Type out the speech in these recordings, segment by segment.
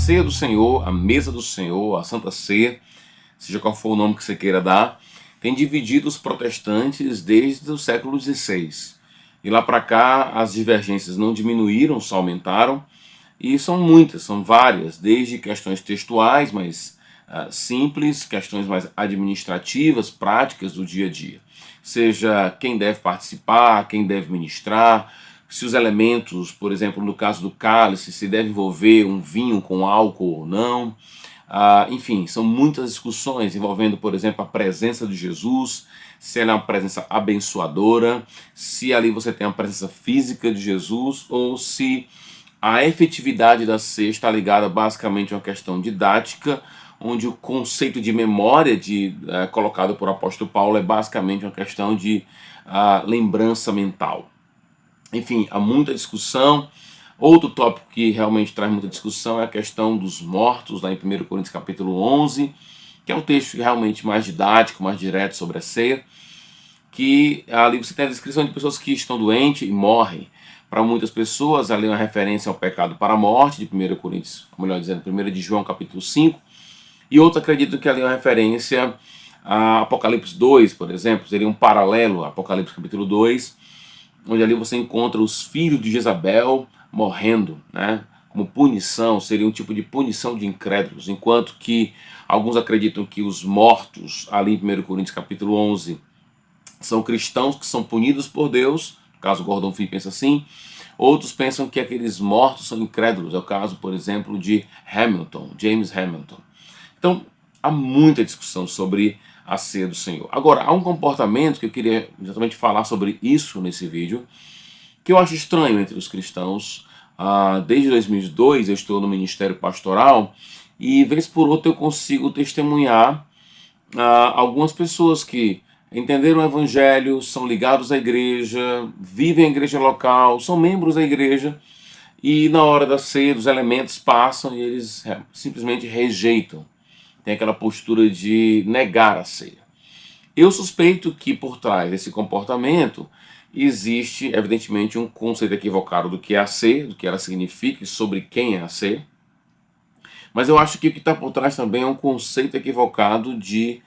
ceia do Senhor, a mesa do Senhor, a Santa Ceia, seja qual for o nome que você queira dar, tem dividido os protestantes desde o século XVI. E lá para cá as divergências não diminuíram, só aumentaram, e são muitas, são várias, desde questões textuais, mais simples, questões mais administrativas, práticas do dia a dia. Seja quem deve participar, quem deve ministrar, se os elementos, por exemplo, no caso do cálice, se deve envolver um vinho com álcool ou não. Enfim, são muitas discussões envolvendo, por exemplo, a presença de Jesus, se ela é uma presença abençoadora, se ali você tem a presença física de Jesus, ou se a efetividade da ceia está ligada basicamente a uma questão didática, onde o conceito de memória colocado por apóstolo Paulo é basicamente uma questão de lembrança mental. Enfim, há muita discussão. Outro tópico que realmente traz muita discussão é a questão dos mortos, lá em 1 Coríntios capítulo 11, que é um texto realmente mais didático, mais direto sobre a ceia, que ali você tem a descrição de pessoas que estão doentes e morrem. Para muitas pessoas, ali é uma referência ao pecado para a morte, de 1 Coríntios, ou melhor dizendo, 1 de João capítulo 5, e outros acreditam que ali é uma referência a Apocalipse 2, por exemplo, seria um paralelo a Apocalipse capítulo 2, onde ali você encontra os filhos de Jezabel morrendo, né? Como punição, seria um tipo de punição de incrédulos, enquanto que alguns acreditam que os mortos, ali em 1 Coríntios capítulo 11, são cristãos que são punidos por Deus, no caso Gordon Fee pensa assim. Outros pensam que aqueles mortos são incrédulos, é o caso, por exemplo, de Hamilton, James Hamilton. Então, há muita discussão sobre a ceia do Senhor. Agora, há um comportamento que eu queria exatamente falar sobre isso nesse vídeo, que eu acho estranho entre os cristãos. Desde 2002 eu estou no ministério pastoral e, vez por outra, eu consigo testemunhar algumas pessoas que entenderam o evangelho, são ligados à igreja, vivem a igreja local, são membros da igreja, e na hora da ceia os elementos passam e eles simplesmente rejeitam. Tem aquela postura de negar a ceia. Eu suspeito que por trás desse comportamento existe, evidentemente, um conceito equivocado do que é a ceia, do que ela significa e sobre quem é a ceia. Mas eu acho que o que está por trás também é um conceito equivocado de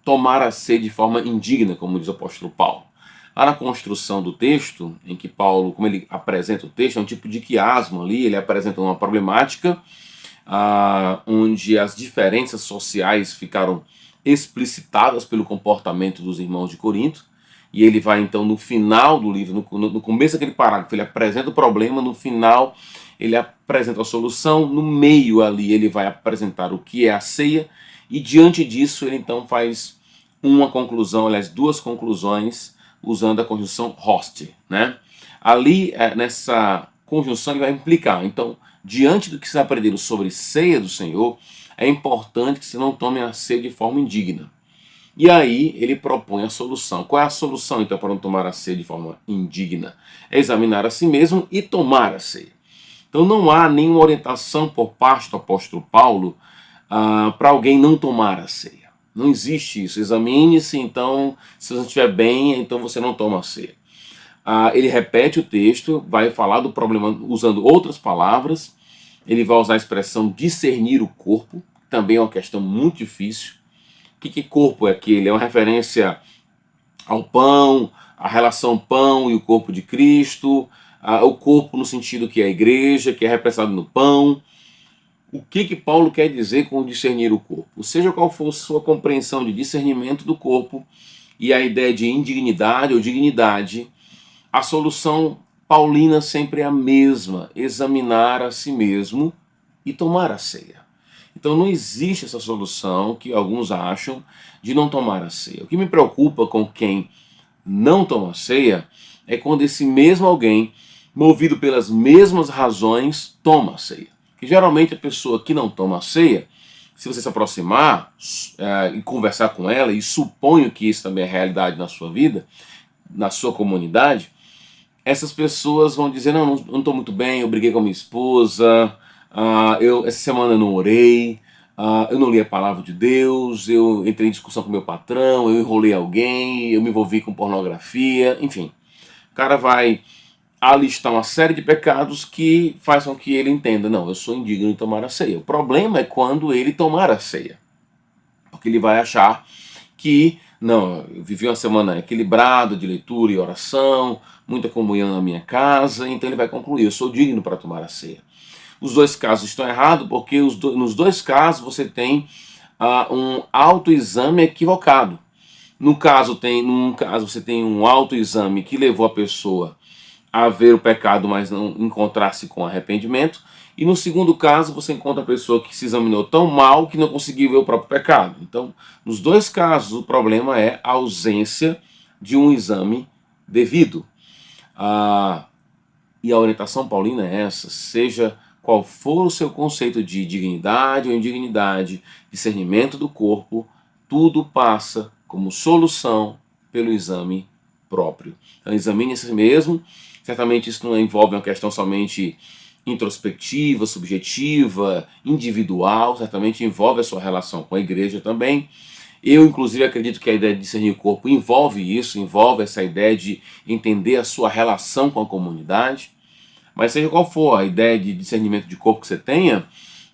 tomar a ceia de forma indigna, como diz o apóstolo Paulo. Lá na construção do texto, em que Paulo, como ele apresenta o texto, é um tipo de quiasmo ali, ele apresenta uma problemática onde as diferenças sociais ficaram explicitadas pelo comportamento dos irmãos de Corinto, e ele vai então no final do livro, no começo daquele parágrafo, ele apresenta o problema, no final ele apresenta a solução, no meio ali ele vai apresentar o que é a ceia, e diante disso ele então faz uma conclusão, aliás, duas conclusões, usando a conjunção host, né? Ali, nessa conjunção, ele vai implicar, então, diante do que vocês aprenderam sobre ceia do Senhor, é importante que você não tome a ceia de forma indigna. E aí ele propõe a solução. Qual é a solução, então, para não tomar a ceia de forma indigna? É examinar a si mesmo e tomar a ceia. Então não há nenhuma orientação por parte do apóstolo Paulo para alguém não tomar a ceia. Não existe isso. Examine-se, então, se você estiver bem, então você não toma a ceia. Ele repete o texto, vai falar do problema usando outras palavras. Ele vai usar a expressão discernir o corpo, também é uma questão muito difícil. O que corpo é aquele? É uma referência ao pão, a relação pão e o corpo de Cristo, o corpo no sentido que é a igreja, que é representado no pão. O que Paulo quer dizer com discernir o corpo? Seja qual for a sua compreensão de discernimento do corpo e a ideia de indignidade ou dignidade, a solução paulina sempre é a mesma: examinar a si mesmo e tomar a ceia. Então não existe essa solução que alguns acham de não tomar a ceia. O que me preocupa com quem não toma a ceia é quando esse mesmo alguém, movido pelas mesmas razões, toma a ceia. Que geralmente a pessoa que não toma a ceia, se você se aproximar e conversar com ela, e suponho que isso também é realidade na sua vida, na sua comunidade, essas pessoas vão dizer: não estou muito bem, eu briguei com a minha esposa, essa semana eu não orei, eu não li a palavra de Deus, eu entrei em discussão com meu patrão, eu enrolei alguém, eu me envolvi com pornografia, enfim. O cara vai a listar uma série de pecados que faz com que ele entenda, não, eu sou indigno de tomar a ceia. O problema é quando ele tomar a ceia, porque ele vai achar que, não, eu vivi uma semana equilibrada de leitura e oração, muita comunhão na minha casa, então ele vai concluir, eu sou digno para tomar a ceia. Os dois casos estão errados, porque nos dois casos você tem um autoexame equivocado. Num caso você tem um autoexame que levou a pessoa a ver o pecado, mas não encontrar-se com arrependimento. E no segundo caso, você encontra a pessoa que se examinou tão mal que não conseguiu ver o próprio pecado. Então, nos dois casos, o problema é a ausência de um exame devido. E a orientação paulina é essa: seja qual for o seu conceito de dignidade ou indignidade, discernimento do corpo, tudo passa como solução pelo exame próprio. Então, examine a si mesmo. Certamente isso não envolve uma questão somente introspectiva, subjetiva, individual, certamente envolve a sua relação com a igreja também. Eu, inclusive, acredito que a ideia de discernir o corpo envolve isso, envolve essa ideia de entender a sua relação com a comunidade. Mas seja qual for a ideia de discernimento de corpo que você tenha,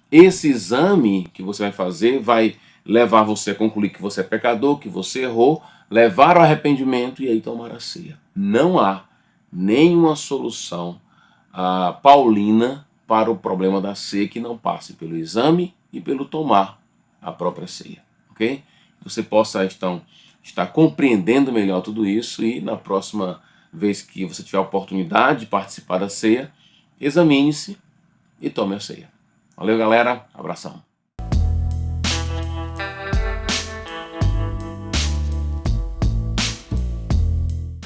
esse exame que você vai fazer vai levar você a concluir que você é pecador, que você errou, levar ao arrependimento e aí tomar a ceia. Não há nenhuma solução paulina para o problema da ceia que não passe pelo exame e pelo tomar a própria ceia, ok? Você possa, então, estar compreendendo melhor tudo isso e na próxima vez que você tiver a oportunidade de participar da ceia, examine-se e tome a ceia. Valeu, galera. Abração.